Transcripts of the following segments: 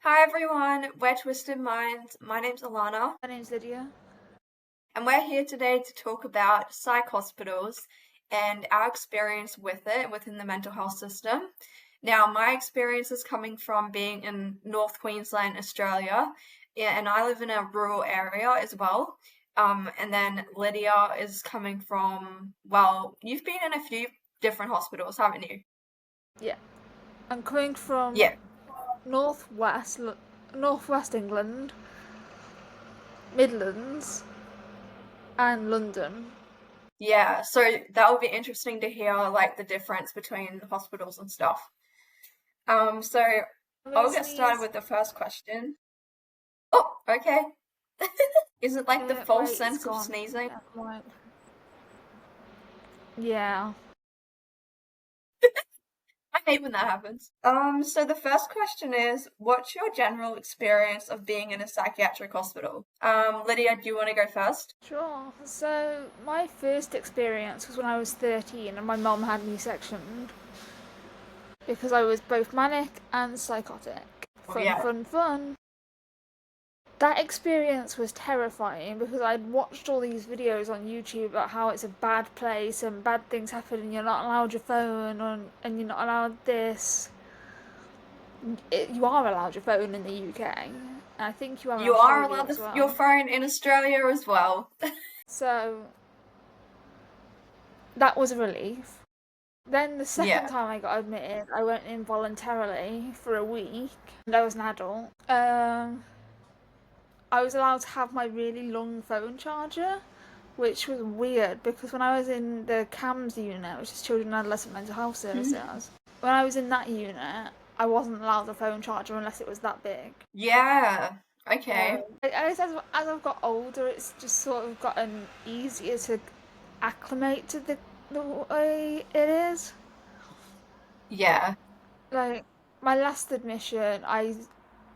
Hi everyone, we're Twisted Minds. My name's Alana, My name's Lydia. and we're here today to talk about psych hospitals and our experience with it within the mental health system. Now, my experience is coming from being in North Queensland, Australia, and I live in a rural area as well. And then Lydia is coming from, well, you've been in a few different hospitals, haven't you? Yeah. I'm coming from Yeah. northwest England, Midlands, and London. Yeah, so that would be interesting to hear like the difference between hospitals and stuff. So I'm gonna I'll get started sneeze. with the first question. Oh, okay. Is it like the false Wait, it's sense of gone. sneezing? Never mind. Yeah. I hate when that happens. So the first question is, what's your general experience of being in a psychiatric hospital? Lydia, do you want to go first? Sure. So my first experience was when I was 13 and my mum had me sectioned because I was both manic and psychotic. Oh Fun, yeah. fun, fun. That experience was terrifying because I'd watched all these videos on YouTube about how it's a bad place and bad things happen and you're not allowed your phone and you're not allowed this. You are allowed your phone in the UK. And I think you are in You are Australia allowed as your well. phone in Australia as well. So that was a relief. Then the second Yeah. time I got admitted, I went in voluntarily for a week and I was an adult. I was allowed to have my really long phone charger, which was weird because when I was in the CAMS unit, which is Children and Adolescent Mental Health Services, when I was in that unit, I wasn't allowed a phone charger unless it was that big. Yeah. Okay. So, I guess as I've got older, it's just sort of gotten easier to acclimate to the way it is. Yeah. Like, my last admission,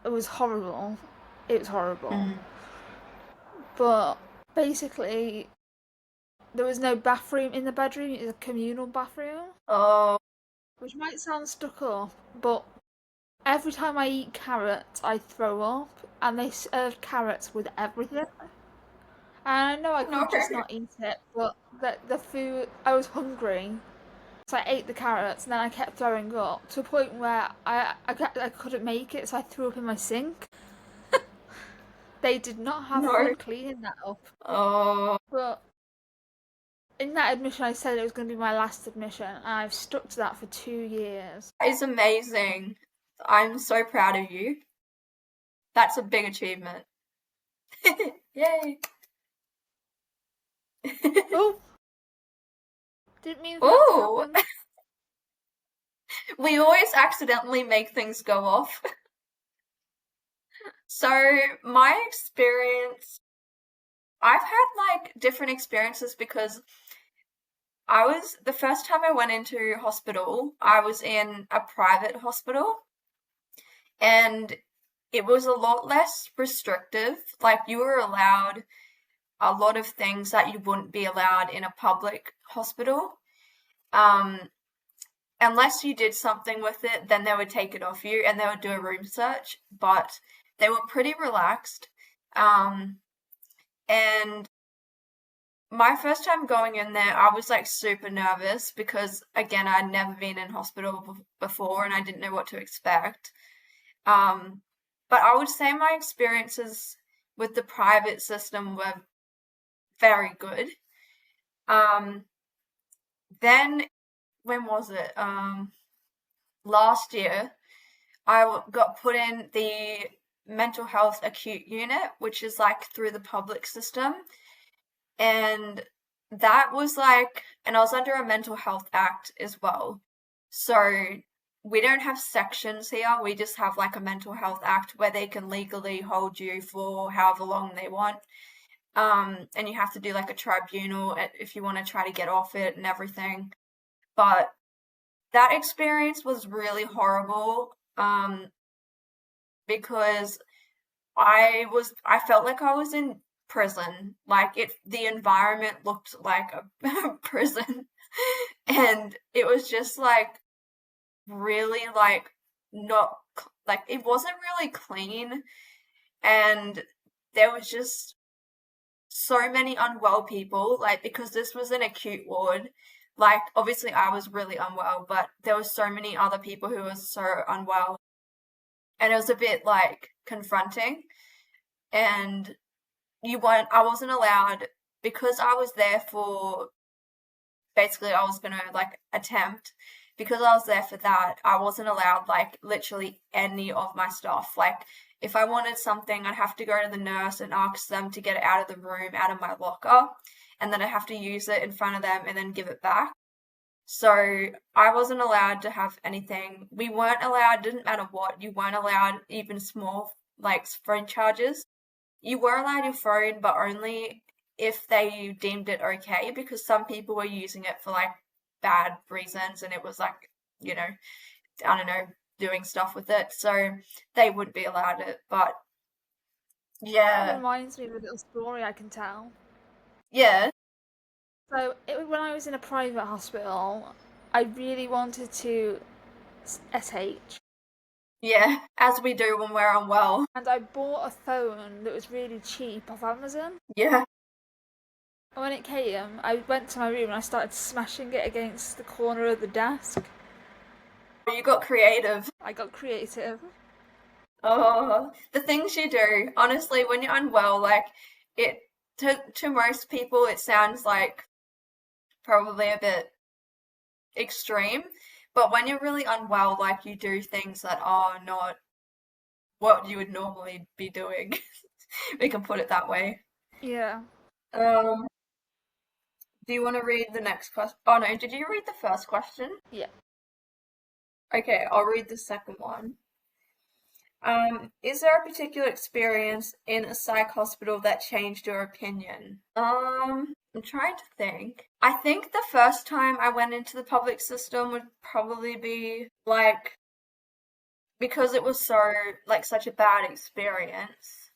it was horrible. It was horrible. Mhm. But basically, there was no bathroom in the bedroom, it was a communal bathroom, Oh, which might sound stuck up, but every time I eat carrots, I throw up, and they served carrots with everything. And I know I no. could just not eat it, but the food, I was hungry, so I ate the carrots, and then I kept throwing up to a point where I couldn't make it, so I threw up in my sink. They did not have No. fun cleaning that up, Oh, but in that admission, I said it was going to be my last admission, and I've stuck to that for 2 years. that is amazing. I'm so proud of you. That's a big achievement. Yay. Oh, didn't mean for that to Oh, happen. we always accidentally make things go off. So, my experience, I've had like different experiences because the first time I went into hospital, I was in a private hospital and it was a lot less restrictive. Like, you were allowed a lot of things that you wouldn't be allowed in a public hospital. Um, Unless you did something with it, then they would take it off you and they would do a room search. But they were pretty relaxed. Um, and my first time going in there, I was like super nervous because, again, I'd never been in hospital before and I didn't know what to expect. Um, but I would say my experiences with the private system were very good. Um, then when was it? Last year, got put in the mental health acute unit, which is like through the public system. And that was like, and I was under a mental health act as well. So we don't have sections here. We just have like a mental health act where they can legally hold you for however long they want. And you have to do like a tribunal if you want to try to get off it and everything. But that experience was really horrible. Because I felt like I was in prison. Like the environment looked like a prison. And it was just like really like not like it wasn't really clean, and there was just so many unwell people, like because this was an acute ward. Like obviously I was really unwell, but there was so many other people who were so unwell, and it was a bit like confronting. And I wasn't allowed, because I was there for, basically I was gonna like attempt, because I was there for that, I wasn't allowed like literally any of my stuff. Like if I wanted something, I'd have to go to the nurse and ask them to get it out of the room, out of my locker, and then I have to use it in front of them and then give it back. So I wasn't allowed to have anything. We weren't allowed, didn't matter what, you weren't allowed even small like phone charges. You were allowed your phone, but only if they deemed it okay, because some people were using it for like bad reasons, and it was like, you know, I don't know, doing stuff with it. So they would be allowed it. But That yeah, reminds me of a little story I can tell. yeah, So, when I was in a private hospital, I really wanted to SH, yeah, as we do when we're unwell. and I bought a phone that was really cheap off Amazon. Yeah, And when it came, I went to my room and I started smashing it against the corner of the desk. you got creative. I got creative. Oh, the things you do. Honestly, when you're unwell, like it to most people it sounds like probably a bit extreme, but when you're really unwell, like you do things that are not what you would normally be doing. We can put it that way. Yeah. Um, do you want to read the next question? Oh no, did you read the first question? Yeah. Okay, I'll read the second one. Is there a particular experience in a psych hospital that changed your opinion? I'm trying to think. I think the first time I went into the public system would probably be like, because it was so like such a bad experience.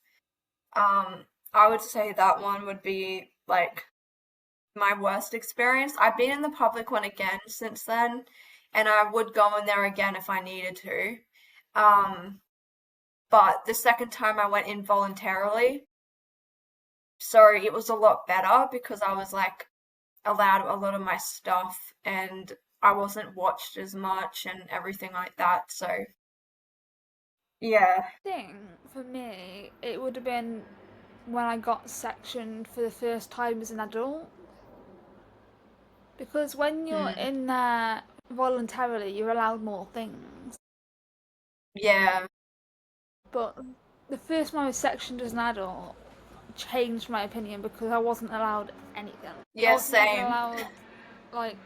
I would say that one would be like my worst experience. I've been in the public one again since then, and I would go in there again if I needed to. Um, but the second time I went in voluntarily, so it was a lot better because I was like allowed a lot of my stuff, and I wasn't watched as much and everything like that. So yeah. I think for me, it would have been when I got sectioned for the first time as an adult. Because when you're Mm, in there voluntarily, you're allowed more things. yeah. But the first time I was sectioned as an adult changed my opinion because I wasn't allowed anything. I Yeah, wasn't even same. allowed, like,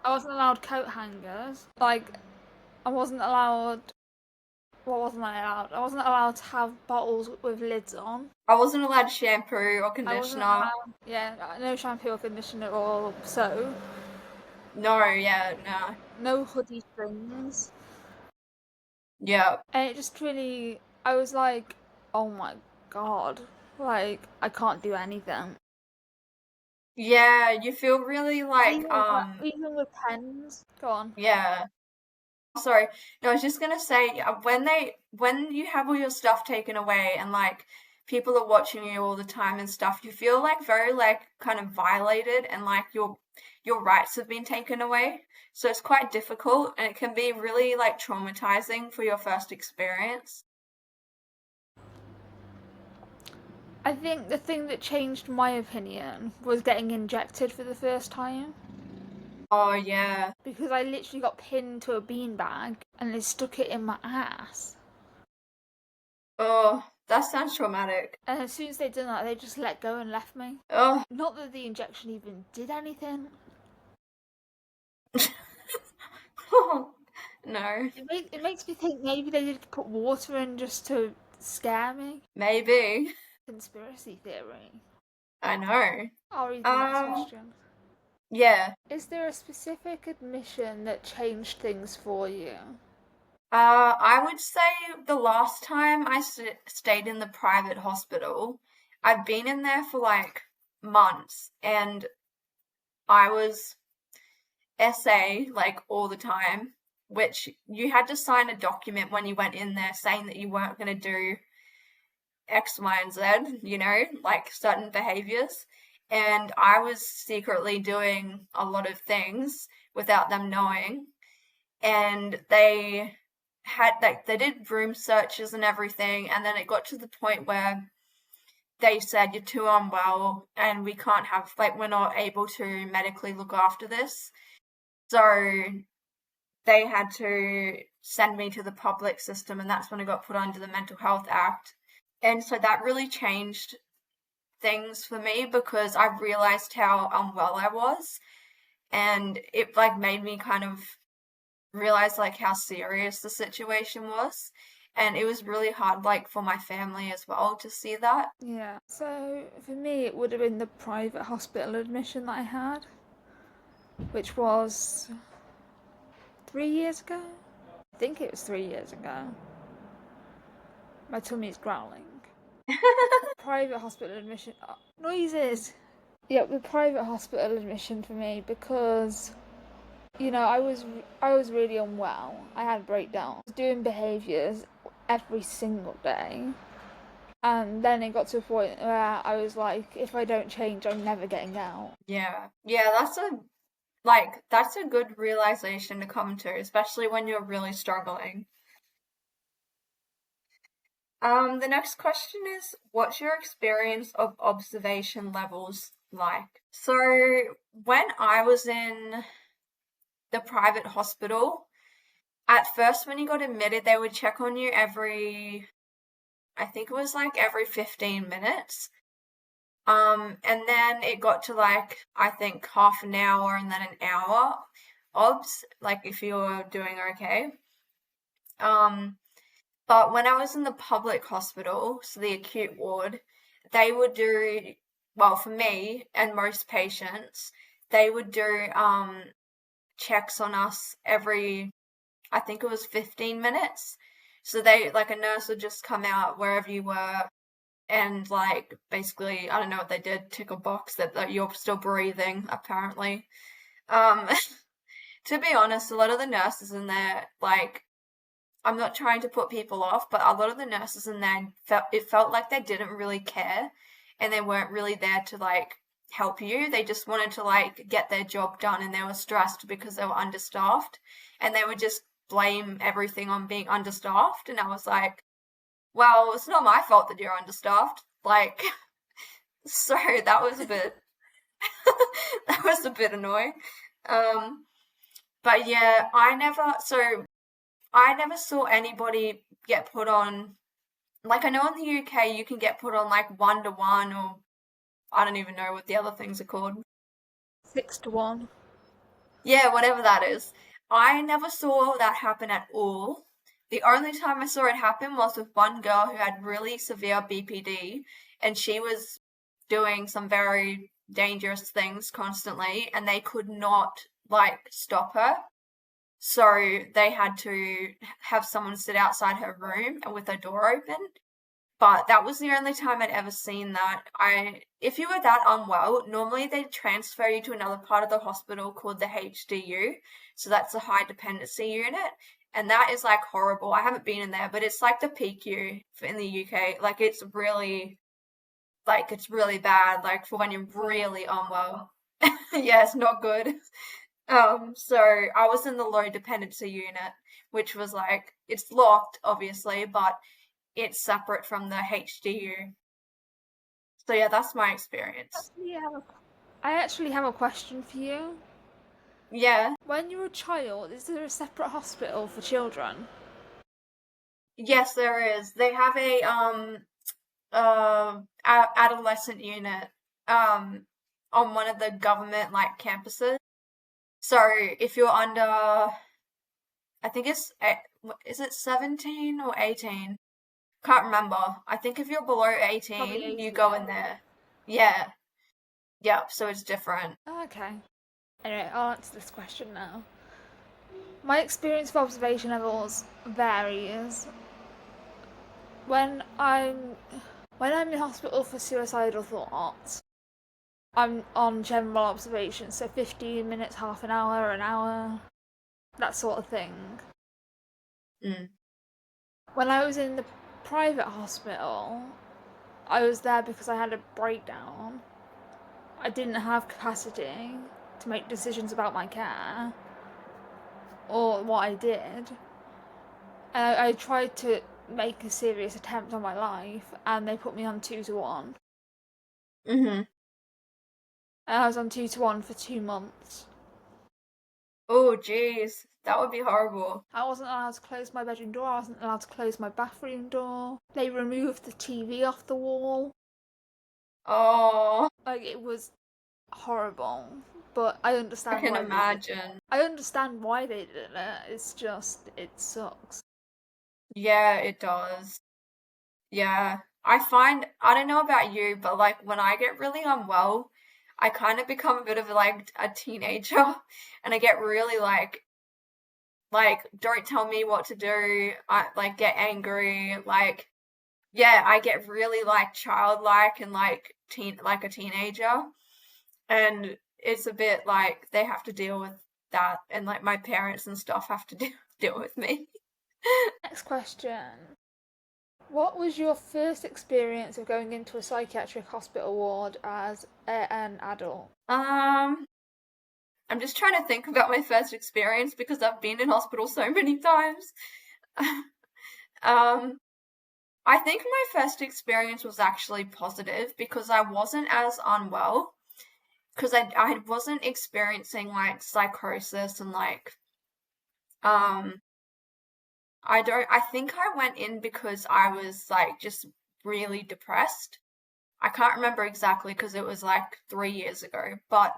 I wasn't allowed coat hangers. Like, I wasn't allowed. What wasn't I allowed? I wasn't allowed to have bottles with lids on. I wasn't allowed shampoo or I wasn't conditioner. allowed, yeah, no shampoo or conditioner or soap. No, yeah, no. No hoodie strings. Yeah. And it just really, I was like, oh my god, like, I can't do anything. Yeah, you feel really like, Even with pens, go on. yeah. Sorry. No, I was just gonna say, when you have all your stuff taken away and like people are watching you all the time and stuff, you feel like very like kind of violated, and like your rights have been taken away. So it's quite difficult, and it can be really like traumatizing for your first experience. I think the thing that changed my opinion was getting injected for the first time. Oh yeah. Because I literally got pinned to a beanbag and they stuck it in my ass. Oh, that sounds traumatic. And as soon as they'd done that, they just let go and left me. Oh. Not that the injection even did anything. No, It makes me think maybe they did put water in just to scare me. maybe. Conspiracy theory. I know. I'll read the next Um, question. yeah. Is there a specific admission that changed things for you? I would say the last time I stayed in the private hospital, I've been in there for like months, and I was SA like all the time. which you had to sign a document when you went in there saying that you weren't going to do X, Y, and Z, like certain behaviors. And I was secretly doing a lot of things without them knowing. And they did room searches and everything. And then it got to the point where they said, you're too unwell and we can't have, like, we're not able to medically look after this. So they had to send me to the public system, and that's when I got put under the Mental Health Act. And so that really changed things for me because I realized how unwell I was, and it like made me kind of realize like how serious the situation was. And it was really hard, like, for my family as well to see that. Yeah. So for me, it would have been the private hospital admission that I had, which was 3 years ago. I think it was 3 years ago. My tummy's growling. Private hospital admission. Oh, noises! Yeah, the private hospital admission for me because, I was really unwell. I had breakdowns, doing behaviours every single day. And then it got to a point where I was like, if I don't change, I'm never getting out. Yeah. Yeah, that's a good realization to come to, especially when you're really struggling. The next question is, what's your experience of observation levels like? So when I was in the private hospital, at first when you got admitted, they would check on you I think it was like every 15 minutes. And then it got to like, I think half an hour and then an hour obs, like if you were doing okay. But when I was in the public hospital, so the acute ward, they would do, well, for me and most patients, they would do checks on us every, I think it was 15 minutes. So like a nurse would just come out wherever you were and like basically, I don't know what they did, tick a box that you're still breathing, apparently. Um, to be honest, a lot of the nurses in there, like, I'm not trying to put people off, but a lot of the nurses in there felt like they didn't really care and they weren't really there to like help you. They just wanted to like get their job done and they were stressed because they were understaffed and they would just blame everything on being understaffed. And I was like, well, it's not my fault that you're understaffed. Like, so that was a bit, that was a bit annoying. But yeah, I never saw anybody get put on, like, I know in the UK you can get put on like 1-to-1 or I don't even know what the other things are called. 6 to 1. Yeah, whatever that is. I never saw that happen at all. The only time I saw it happen was with one girl who had really severe BPD and she was doing some very dangerous things constantly and they could not like stop her. So they had to have someone sit outside her room and with her door open. But that was the only time I'd ever seen that. If you were that unwell, normally they'd transfer you to another part of the hospital called the HDU. So that's the high dependency unit. And that is like horrible. I haven't been in there, but it's like the PQ in the UK. Like it's really bad, like for when you're really unwell. Yeah, it's not good. So I was in the low dependency unit, which was like, it's locked, obviously, but it's separate from the HDU. So yeah, that's my experience. I actually have a question for you. Yeah, When you're a child, is there a separate hospital for children? yes, there is. They have adolescent unit on one of the government like campuses. So if you're under, I think is it 17 or 18? Can't remember. I think if you're below 18, you go in there. Yeah. Yep, so it's different. Okay. Anyway, I'll answer this question now. My experience of observation levels varies. When I'm in hospital for suicidal thoughts, I'm on general observation, so 15 minutes, half an hour, an hour. that sort of thing. Mm. When I was in the private hospital, I was there because I had a breakdown. I didn't have capacity to make decisions about my care or what I did. And I tried to make a serious attempt on my life, and they put me on 2-1. Mhm. And I was on 2-1 for 2 months. Oh, jeez. That would be horrible. I wasn't allowed to close my bedroom door, I wasn't allowed to close my bathroom door. They removed the TV off the wall. Oh, Like, it was horrible. But I I understand can why they did it. imagine. I understand why they did it. It's just, it sucks. Yeah, it does. Yeah. I don't know about you, but like when I get really unwell, I kind of become a bit of like a teenager and I get really like don't tell me what to do. I like get angry, like yeah, I get really like childlike and like a teenager. And it's a bit like they have to deal with that and like my parents and stuff have to deal with me. Next question. What was your first experience of going into a psychiatric hospital ward as an adult? Um, I'm just trying to think about my first experience because I've been in hospital so many times. Um, I think my first experience was actually positive because I wasn't as unwell because I wasn't experiencing like psychosis and like um I think I went in because I was like just really depressed. I can't remember exactly because it was like 3 years ago, but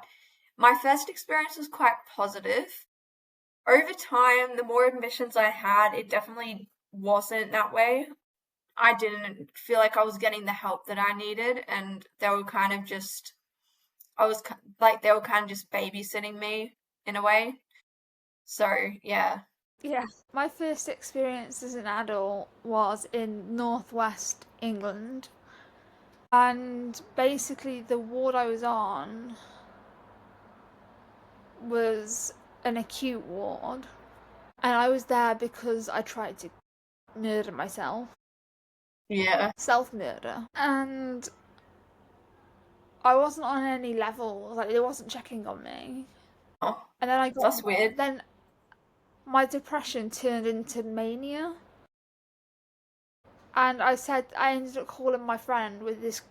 my first experience was quite positive. Over time, the more admissions I had, it definitely wasn't that way. I didn't feel like I was getting the help that I needed, and they were kind of just, like, they were kind of just babysitting me in a way. So, yeah. Yeah. My first experience as an adult was in northwest England. And basically, the ward I was on was an acute ward. And I was there because I tried to murder myself. Yeah. Self murder. And I wasn't on any level, like, they wasn't checking on me. Oh, And then that's weird. then my depression turned into mania. And I ended up calling my friend with this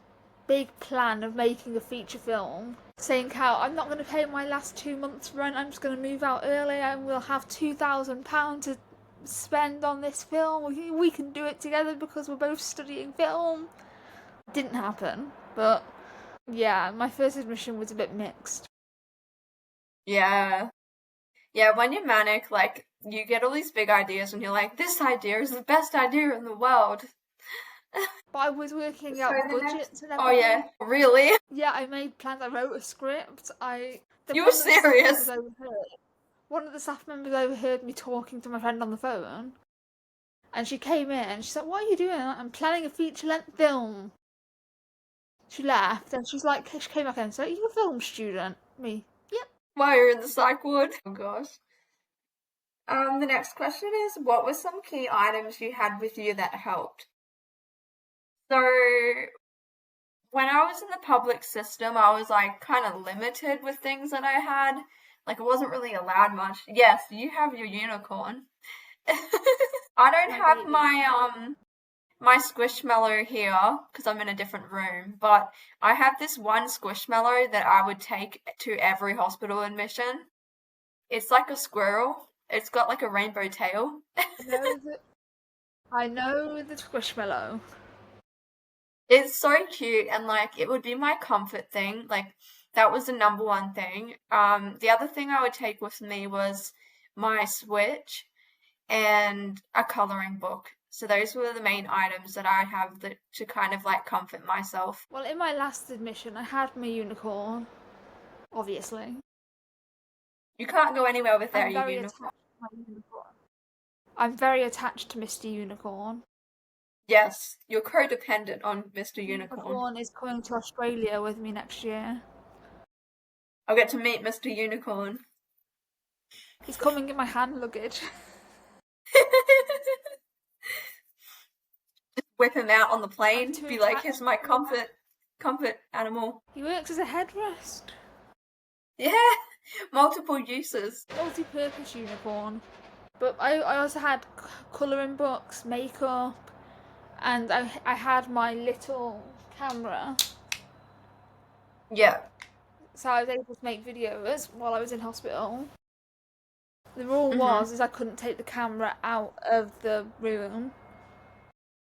big plan of making a feature film, saying how I'm not going to pay my last 2 months' rent, I'm just going to move out early and we'll have £2,000 to spend on this film. We can do it together because we're both studying film. Didn't happen, but yeah, my first admission was a bit mixed. Yeah. Yeah, when you're manic, like, you get all these big ideas and you're like, this idea is the best idea in the world. But I was working So out the next, budgets and oh everything. yeah, really? Yeah, I made plans. I wrote a script. You were One of the staff members serious? overheard. One of the staff members overheard me talking to my friend on the phone, and she came in and she said, "What are you doing?" "I'm planning a feature-length film." She laughed and she came back in and said, "Are you a film student?" Me, yep. While you're in the psych ward? Oh gosh. The next question is, what were some key items you had with you that helped? So, when I was in the public system, I was like kind of limited with things that I had. Like, I wasn't really allowed much. Yes, you have your unicorn. I don't My have baby. my squishmallow here because I'm in a different room, but I have this one squishmallow that I would take to every hospital admission. It's like a squirrel. It's got like a rainbow tail. I know the squishmallow. It's so cute and like it would be my comfort thing. Like that was the number one thing. The other thing I would take with me was my Switch and a coloring book. So those were the main items that I have that to kind of like comfort myself. Well, in my last admission, I had my unicorn. Obviously, You can't go anywhere without I'm your very attached unicorn. to my unicorn. I'm very attached to Mr. Unicorn. Yes, you're codependent on Mr. Unicorn. Unicorn is coming to Australia with me next year. I'll get to meet Mr. Unicorn. He's coming in my hand luggage. Whip him out on the I'm plane, too be like, attached. here's my comfort animal. He works as a headrest. Yeah, multiple uses. Multi-purpose unicorn. But I also had colouring books, makeup, and I had my little camera, Yeah. so I was able to make videos while I was in hospital. The rule Mm-hmm. was is I couldn't take the camera out of the room,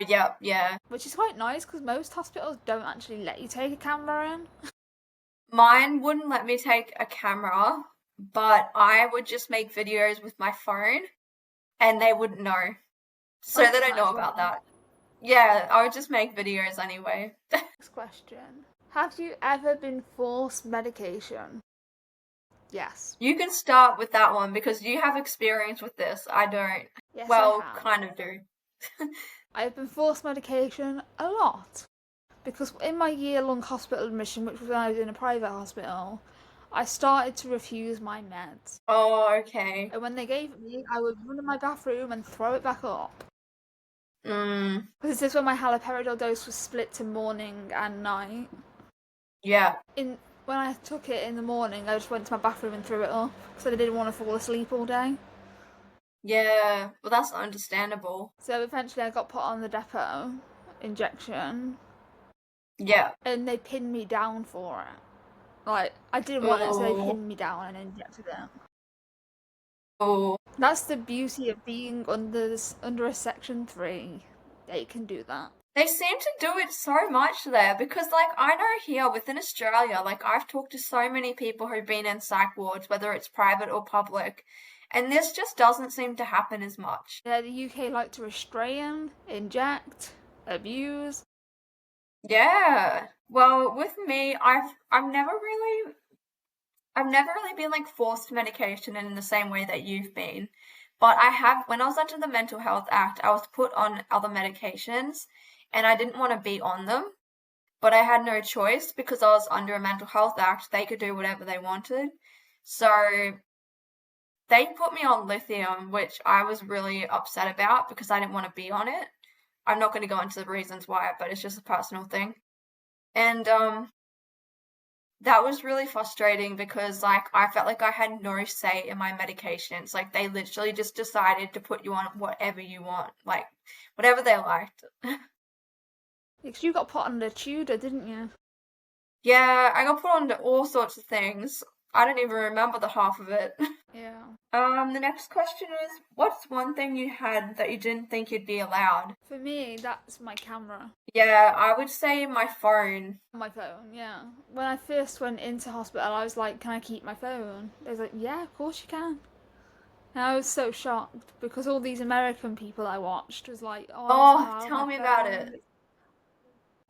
Yeah, yeah. which is quite nice because most hospitals don't actually let you take a camera in. Mine wouldn't let me take a camera, but I would just make videos with my phone and they wouldn't know. So That's they don't know nice, about one. that. Yeah, I would just make videos anyway. Next question. Have you ever been forced medication? Yes. You can start with that one because you have experience with this. I don't. Yes, I Well, have. kind of do. I have been forced medication a lot. Because in my year-long hospital admission, which was when I was in a private hospital, I started to refuse my meds. Oh, okay. And when they gave it me, I would run in my bathroom and throw it back up. Mm, Because this is when my haloperidol dose was split to morning and night. yeah. When I took it in the morning, I just went to my bathroom and threw it up because I didn't want to fall asleep all day. Yeah. Well, that's understandable. So eventually, I got put on the depot injection, Yeah. and they pinned me down for it. Like I didn't want it, so they Oh, pinned me down and injected it. oh. That's the beauty of being under a Section 3. They can do that. They seem to do it so much there because, like, I know here within Australia, like, I've talked to so many people who've been in psych wards, whether it's private or public, and this just doesn't seem to happen as much. Yeah, the UK like to restrain, inject, abuse. Yeah. Well, with me, I've never really been like forced medication in the same way that you've been. But I have, when I was under the Mental Health Act, I was put on other medications and I didn't want to be on them. But I had no choice because I was under a Mental Health Act. They could do whatever they wanted. So they put me on lithium, which I was really upset about because I didn't want to be on it. I'm not going to go into the reasons why, but it's just a personal thing. And that was really frustrating because like I felt like I had no say in my medications. Like they literally just decided to put you on whatever you want, like whatever they liked. Because you got put under Tudor, didn't you? Yeah, I got put on to all sorts of things. I don't even remember the half of it. Yeah. The next question is, what's one thing you had that you didn't think you'd be allowed? For me, that's my camera. Yeah, I would say my phone. My phone, yeah. When I first went into hospital, I was like, can I keep my phone? They was like, yeah, of course you can. And I was so shocked because all these American people I watched was like, oh, I wasn't Oh, allowed tell my me about phone. it.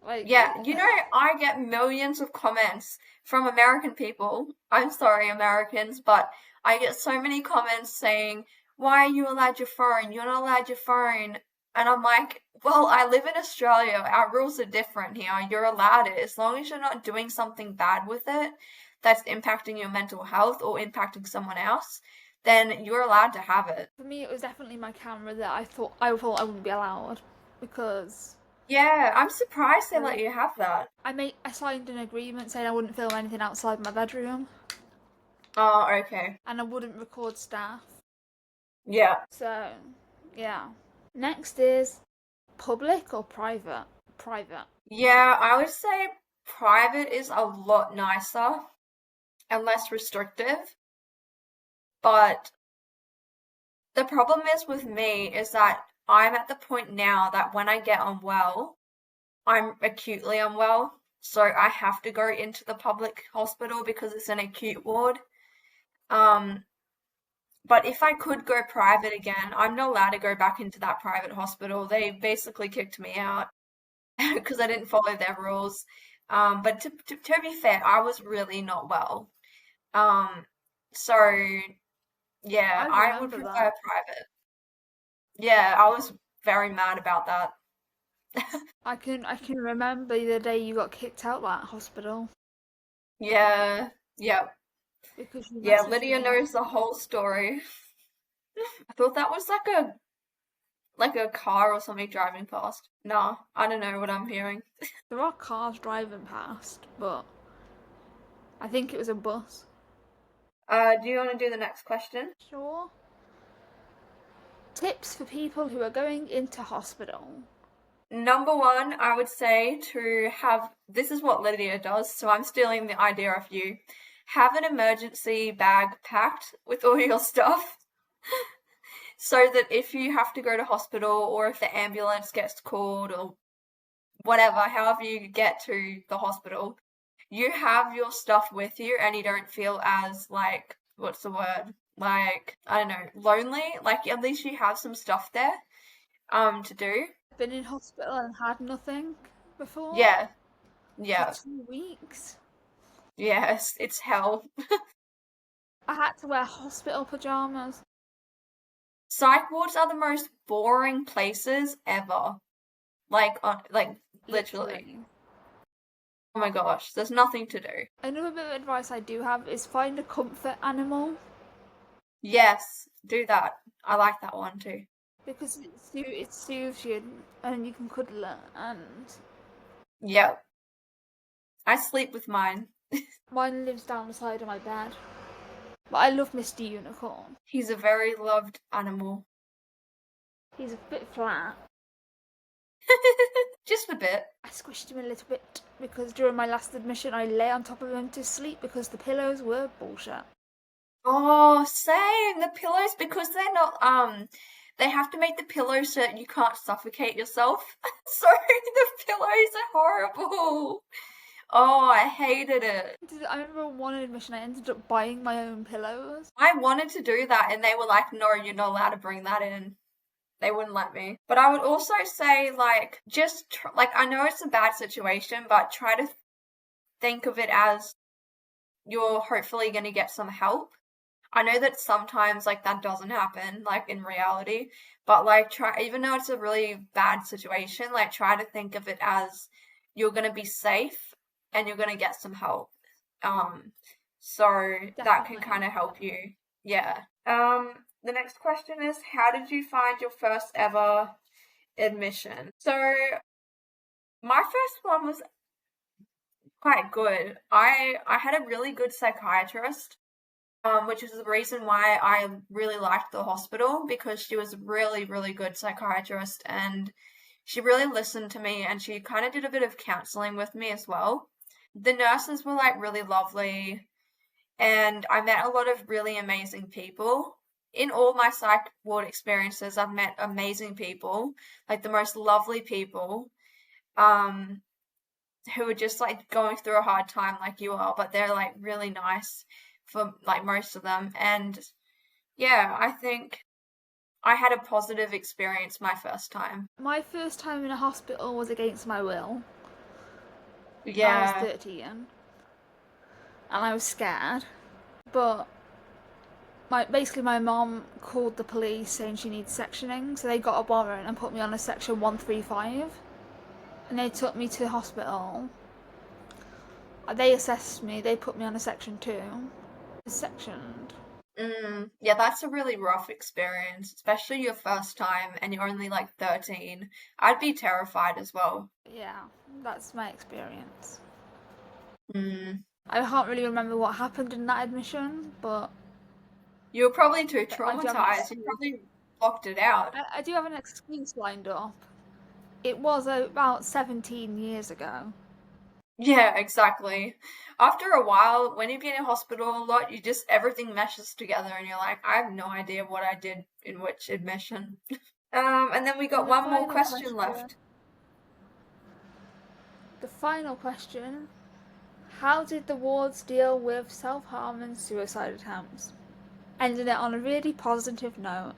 Like, Yeah, you know, I get millions of comments from American people. I'm sorry, Americans, but I get so many comments saying, why are you allowed your phone? You're not allowed your phone. And I'm like, well, I live in Australia. Our rules are different here. You're allowed it as long as you're not doing something bad with it that's impacting your mental health or impacting someone else, then you're allowed to have it. for me, it was definitely my camera that I thought I wouldn't be allowed because Yeah, I'm surprised they let you have that. I signed an agreement saying I wouldn't film anything outside my bedroom Oh, okay. and I wouldn't record staff. Yeah. So, yeah. Next is public or private? Private. Yeah, I would say private is a lot nicer and less restrictive. But the problem is with me is that I'm at the point now that when I get unwell, I'm acutely unwell. So I have to go into the public hospital because it's an acute ward. Um, but if I could go private again, I'm not allowed to go back into that private hospital. They basically kicked me out because I didn't follow their rules. But to be fair, I was really not well. Um, so yeah, I I would remember prefer that. private. Yeah, I was very mad about that. I can remember the day you got kicked out of that hospital. Yeah, yeah. because you Yeah, messaged Lydia me. knows the whole story. I thought that was like a car or something driving past. Nah, I don't know what I'm hearing. There are cars driving past, but I think it was a bus. Do you want to do the next question? Sure. Tips for people who are going into hospital. Number one, I would say to have, this is what Lydia does, so I'm stealing the idea of you. Have an emergency bag packed with all your stuff so that if you have to go to hospital or if the ambulance gets called or whatever, however you get to the hospital, you have your stuff with you and you don't feel as like, what's the word? Like, I don't know, lonely. Like at least you have some stuff there to do. Been in hospital and had nothing before Yeah, for yeah, 2 weeks. yes, it's hell. I had to wear hospital pajamas. Psych wards are the most boring places ever. Like literally. Literally. Oh my gosh, there's nothing to do. Another bit of advice I do have is find a comfort animal Yes, do that. I like that one too. because it soothes you and you can cuddle it. And Yep. I sleep with mine. mine lives down the side of my bed. But I love Mr. Unicorn. He's a very loved animal. He's a bit flat. Just a bit. I squished him a little bit because during my last admission I lay on top of him to sleep because the pillows were bullshit. Oh, same. The pillows, because they're not, they have to make the pillows so that you can't suffocate yourself. So the pillows are horrible. Oh, I hated it. I remember one admission I ended up buying my own pillows. I wanted to do that and they were like, no, you're not allowed to bring that in. They wouldn't let me. But I would also say, like, like, I know it's a bad situation, but try to think of it as you're hopefully going to get some help. I know that sometimes, like, that doesn't happen, like, in reality, but, like, even though it's a really bad situation, like, try to think of it as you're going to be safe and you're going to get some help. So that can Definitely. kind of help you. Yeah. The next question is, how did you find your first ever admission? So my first one was quite good. I had a really good psychiatrist, which is the reason why I really liked the hospital, because she was a really, really good psychiatrist and she really listened to me and she kind of did a bit of counseling with me as well. The nurses were like really lovely and I met a lot of really amazing people. In all my psych ward experiences, I've met amazing people, like the most lovely people, um, who are just like going through a hard time like you are, but they're like really nice for like most of them. And yeah, I think I had a positive experience my first time. My first time in a hospital was against my will. I was Yeah. 13 and I was scared. But basically my mom called the police saying she needs sectioning, so they got a warrant and put me on a section 135. And they took me to the hospital. They assessed me, they put me on a section 2. Sectioned. Yeah, that's a really rough experience, especially your first time and you're only like 13. I'd be terrified as well. Yeah, that's my experience. Mm. I can't really remember what happened in that admission, but You were probably too I do have an traumatized. You excuse. probably blocked it out. I do have an excuse lined up. It was about 17 years ago. Yeah, exactly. After a while, when you've been in hospital a lot, everything meshes together and you're like, I have no idea what I did in which admission. And then we got And one more question left. the final question, how did the wards deal with self-harm and suicide attempts? Ending it on a really positive note.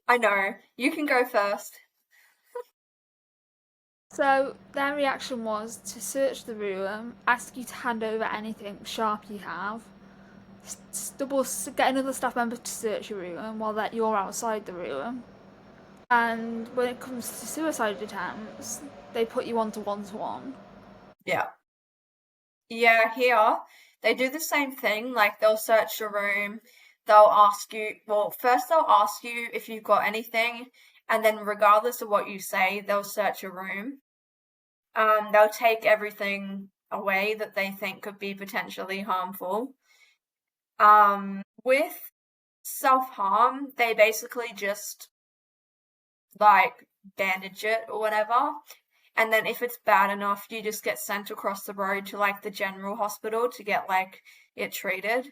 I know. You can go first. So their reaction was to search the room, ask you to hand over anything sharp you have, get another staff member to search your room while that you're outside the room. And when it comes to suicide attempts, they put you on to one-to-one. Yeah. Yeah, here they do the same thing. Like they'll search your room, they'll ask you, well, first they'll ask you if you've got anything, and then regardless of what you say, they'll search your room. They'll take everything away that they think could be potentially harmful. With self-harm, they basically just like bandage it or whatever. And then if it's bad enough, you just get sent across the road to like the general hospital to get like it treated.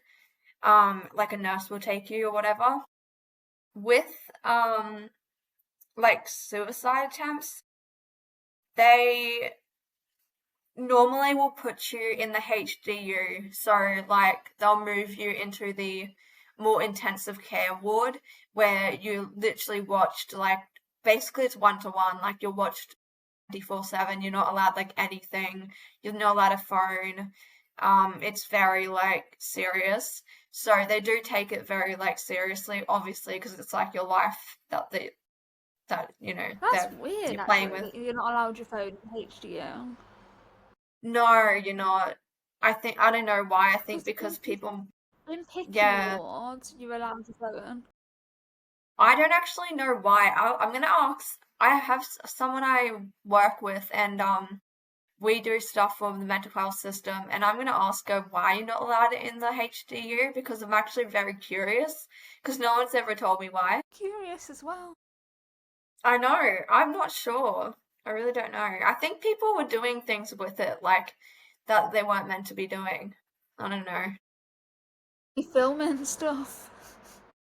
Like a nurse will take you or whatever. With like suicide attempts, they normally will put you in the HDU. So like they'll move you into the more intensive care ward where you literally watched like basically it's 1-to-1, like you're watched 24/7. You're not allowed like anything. You're not allowed a phone. It's very like serious. So they do take it very like seriously, obviously, because it's like your life that That's that weird, you're playing actually. with. You're not allowed your phone in HDU. No, you're not. I don't know why. I think Because because people, in PICU yeah, wards, you're allowed your phone. I don't actually know why. I'm gonna ask. I have someone I work with, and we do stuff for the mental health system, and I'm gonna ask her why you're not allowed it in the HDU because I'm actually very curious because no one's ever told me why. Curious as well. I know. I'm not sure. I really don't know. I think people were doing things with it like that they weren't meant to be doing. I don't know. You filming stuff.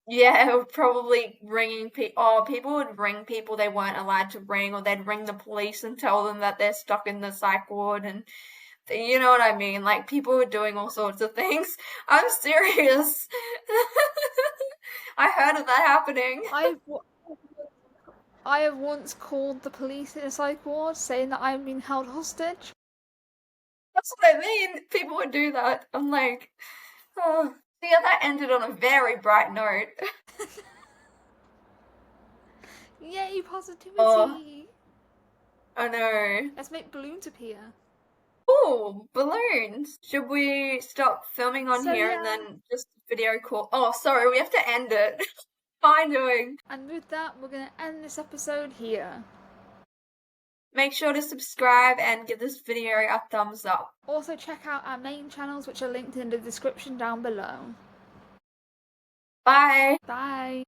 Yeah, probably ringing people. Oh, people would ring people they weren't allowed to ring, or they'd ring the police and tell them that they're stuck in the psych ward, and you know what I mean? Like people were doing all sorts of things. I'm serious. I heard of that happening. I have once called the police in a psych ward saying that I'm being held hostage. That's what I mean. People would do that. I'm like, oh. So yeah, that ended on a very bright note. Yay, Oh, positivity! I know. Let's make balloons appear. Oh, balloons. Should we stop filming on So here and yeah, then just video call? Oh, sorry, we have to end it. Fine doing. and with that, we're gonna end this episode here. Make sure to subscribe and give this video a thumbs up. Also check out our main channels, which are linked in the description down below. Bye. Bye!